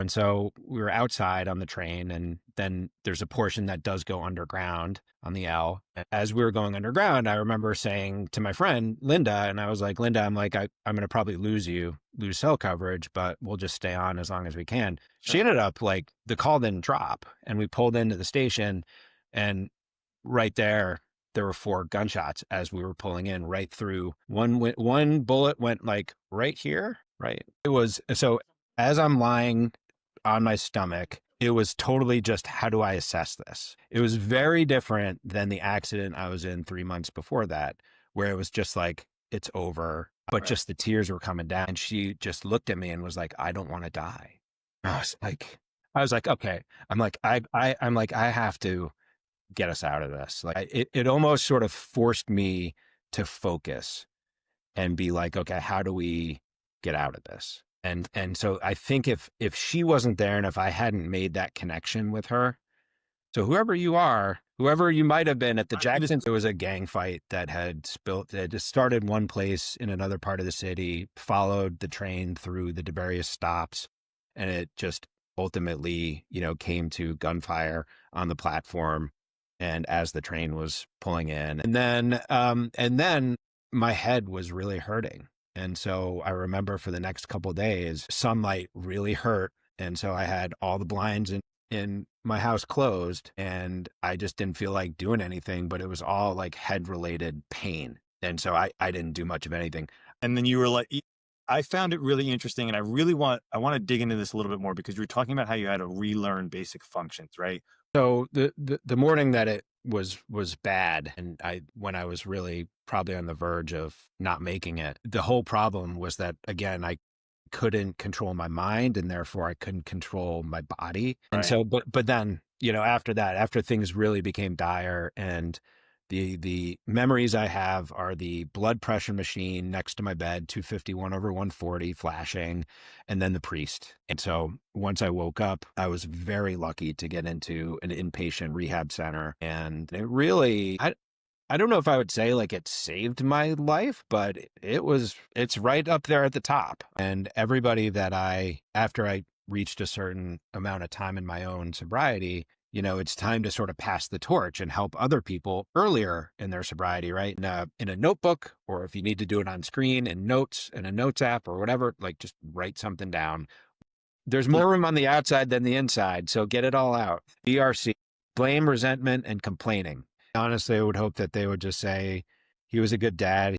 And so we were outside on the train, and then there's a portion that does go underground on the L. As we were going underground, I remember saying to my friend, Linda, and I was like, Linda, I'm going to probably lose cell coverage, but we'll just stay on as long as we can. She Sure. ended up like, the call didn't drop, and we pulled into the station, and right there were 4 gunshots as we were pulling in right through. One bullet went like right here, right? It was so as I'm lying on my stomach, it was totally just, how do I assess this? It was very different than the accident I was in 3 months before that, where it was just like, it's over, but Right. just the tears were coming down. And she just looked at me and was like, I don't want to die. I was like, okay. I'm like, I have to get us out of this. Like it almost sort of forced me to focus and be like, okay, how do we get out of this? And so I think if she wasn't there, and if I hadn't made that connection with her, so whoever you are, whoever you might have been at the I Jackson, understand. there was a gang fight that just started one place in another part of the city, followed the train through the various stops, and it just ultimately, came to gunfire on the platform. And as the train was pulling in, and then my head was really hurting. And so I remember for the next couple of days, sunlight really hurt. And so I had all the blinds in my house closed, and I just didn't feel like doing anything, but it was all like head related pain. And so I didn't do much of anything. And then you were like, I found it really interesting, and I want to dig into this a little bit more, because you were talking about how you had to relearn basic functions, right? So the morning that it was bad, and when I was really probably on the verge of not making it, the whole problem was that, again, I couldn't control my mind, and therefore I couldn't control my body. And Right. so, but then, after that, after things really became dire, and the memories I have are the blood pressure machine next to my bed, 251/140 flashing, and then the priest. And so once I woke up, I was very lucky to get into an inpatient rehab center. And it really, I don't know if I would say like it saved my life, but it's right up there at the top. And everybody after I reached a certain amount of time in my own sobriety, it's time to sort of pass the torch and help other people earlier in their sobriety, right? In a notebook, or if you need to do it on screen in notes, in a notes app or whatever, like just write something down. There's So, more room on the outside than the inside. So get it all out. BRC, blame, resentment, and complaining. Honestly, I would hope that they would just say he was a good dad.